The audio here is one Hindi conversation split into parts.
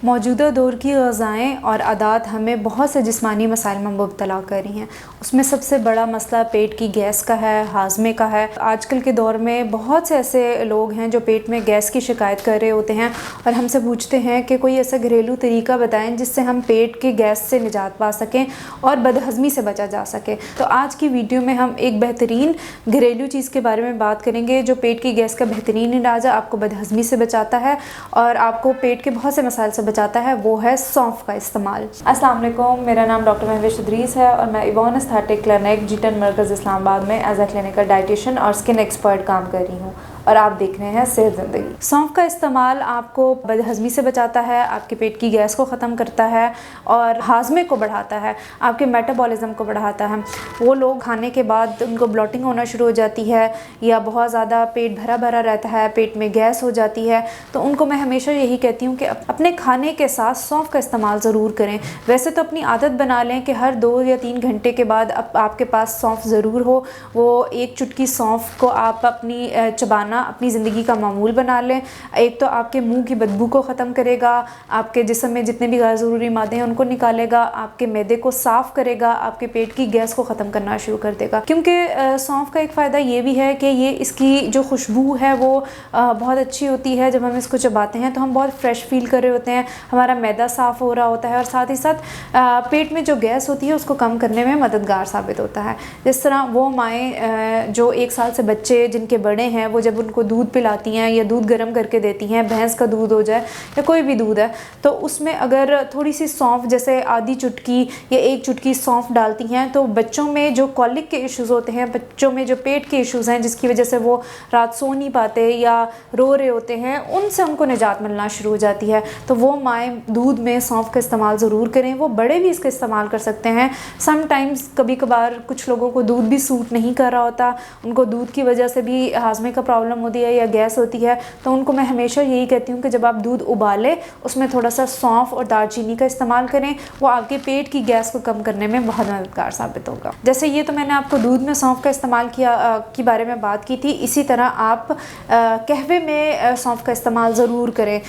मौजूदा दौर की ग़िज़ाएँ और आदात हमें बहुत से जिस्मानी मसाइल में मुब्तला कर रही हैं। उसमें सबसे बड़ा मसला पेट की गैस का है, हाज़मे का है। आजकल के दौर में बहुत से ऐसे लोग हैं जो पेट में गैस की शिकायत कर रहे होते हैं और हमसे पूछते हैं कि कोई ऐसा घरेलू तरीका बताएं जिससे हम पेट की गैस से निजात पा सकें और बदहज़मी से बचा जा सके। तो आज की वीडियो में हम एक बेहतरीन घरेलू चीज़ के बारे में बात करेंगे जो पेट की गैस का बेहतरीन इलाज है, आपको बदहज़मी से बचाता है और आपको पेट के बहुत से मसाइल से बचाता है। वो है सौंफ का इस्तेमाल। अस्सलाम वालेकुम, मेरा नाम डॉक्टर महविश इदरीस है और मैं इवान एस्थेटिक क्लिनिक जीटन मरकज़ इस्लामाबाद में एज ए क्लिनिकल डाइटिशियन और स्किन एक्सपर्ट काम कर रही हूँ और आप देख रहे हैं सेहत ज़िंदगी। सौंफ का इस्तेमाल आपको बदहज़मी से बचाता है, आपके पेट की गैस को ख़त्म करता है और हाज़मे को बढ़ाता है, आपके मेटाबॉलिज़्म को बढ़ाता है। वो लोग खाने के बाद उनको ब्लॉटिंग होना शुरू हो जाती है या बहुत ज़्यादा पेट भरा भरा रहता है, पेट में गैस हो जाती है, तो उनको मैं हमेशा यही कहती हूँ कि अपने खाने के साथ सौंफ का इस्तेमाल ज़रूर करें। वैसे तो अपनी आदत बना लें कि हर 2 या 3 घंटे के बाद आपके पास सौंफ ज़रूर हो। वो एक चुटकी सौंफ को आप अपनी चबाना अपनी ज़िंदगी का मामूल बना लें। एक तो आपके मुंह की बदबू को ख़त्म करेगा, आपके जिस्म में जितने भी गैर ज़रूरी मादे हैं उनको निकालेगा, आपके मैदे को साफ़ करेगा, आपके पेट की गैस को ख़त्म करना शुरू कर देगा। क्योंकि सौंफ का एक फ़ायदा ये भी है कि ये इसकी जो खुशबू है वो बहुत अच्छी होती है। जब हम इसको चबाते हैं तो हम बहुत फ्रेश फील कर रहे होते हैं, हमारा मैदा साफ़ हो रहा होता है और साथ ही साथ पेट में जो गैस होती है उसको कम करने में मददगार साबित होता है। जिस तरह वो माएँ जो 1 साल से बच्चे जिनके बड़े हैं वो जब उनको दूध पिलाती हैं या दूध गर्म करके देती हैं, भैंस का दूध हो जाए या कोई भी दूध है, तो उसमें अगर थोड़ी सी सौंफ जैसे आधी चुटकी या 1 चुटकी सौंफ डालती हैं तो बच्चों में जो कॉलिक के इश्यूज़ होते हैं, बच्चों में जो पेट के इश्यूज़ हैं जिसकी वजह से वो रात सो नहीं पाते या रो रहे होते हैं, उनसे उनको निजात मिलना शुरू हो जाती है। तो वो माएँ दूध में सौंफ का इस्तेमाल ज़रूर करें। वो बड़े भी इसका इस्तेमाल कर सकते हैं। समटाइम्स कभी कभार कुछ लोगों को दूध भी सूट नहीं कर रहा होता, उनको दूध की वजह से भी हाज़मे का प्रॉब्लम होती है या गैस होती है, तो उनको मैं हमेशा यही कहती हूँ कि जब आप दूध उबालें उसमें थोड़ा सा सौंफ और दालचीनी का इस्तेमाल करें। वो आपके पेट की गैस को कम करने में बहुत मददगार साबित होगा। जैसे ये तो मैंने आपको दूध में सौंफ का इस्तेमाल किया के बारे में बात की थी, इसी तरह आप कहवे में सौंफ का इस्तेमाल ज़रूर करें।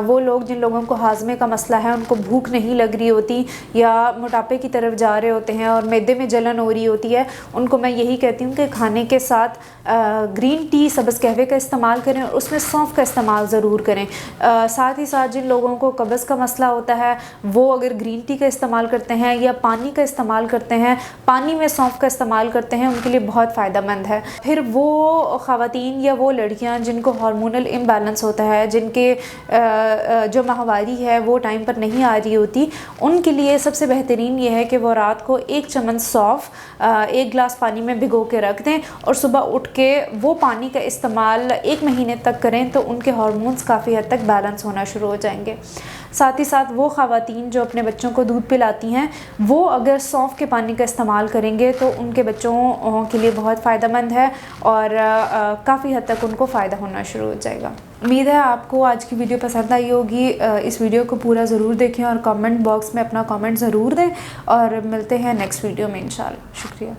वो लोग जिन लोगों को हाज़मे का मसला है, उनको भूख नहीं लग रही होती या मोटापे की तरफ जा रहे होते हैं और मैदे में जलन हो रही होती है, उनको मैं यही कहती हूँ कि खाने के साथ ग्रीन टी सब्ज़ कहवे का इस्तेमाल करें और उसमें सौंफ का इस्तेमाल ज़रूर करें। साथ ही साथ जिन लोगों को कब्ज़ का मसला होता है वो अगर ग्रीन टी का इस्तेमाल करते हैं या पानी का इस्तेमाल करते हैं, पानी में सौंफ का इस्तेमाल करते हैं, उनके लिए बहुत फ़ायदेमंद है। फिर वो ख़वातीन या वो लड़कियां जिनको हार्मोनल इम्बैलेंस होता है, जिनके जो माहवारी है वो टाइम पर नहीं आ रही होती, उनके लिए सबसे बेहतरीन ये है कि वो रात को 1 चम्मच सौंफ 1 गिलास पानी में भिगो के रख दें और सुबह उठ के वो पानी का इस्तेमाल 1 महीने तक करें तो उनके हार्मोन्स काफ़ी हद तक बैलेंस होना शुरू हो जाएंगे। साथ ही साथ वो ख़वातीन जो अपने बच्चों को दूध पिलाती हैं, वो अगर सौंफ के पानी का इस्तेमाल करेंगे तो उनके बच्चों के लिए बहुत फ़ायदेमंद है और काफ़ी हद तक उनको फ़ायदा होना शुरू हो जाएगा। उम्मीद है आपको आज की वीडियो पसंद आई होगी। इस वीडियो को पूरा ज़रूर देखें और कमेंट बॉक्स में अपना कमेंट ज़रूर दें और मिलते हैं नेक्स्ट वीडियो में इंशाल्लाह। शुक्रिया।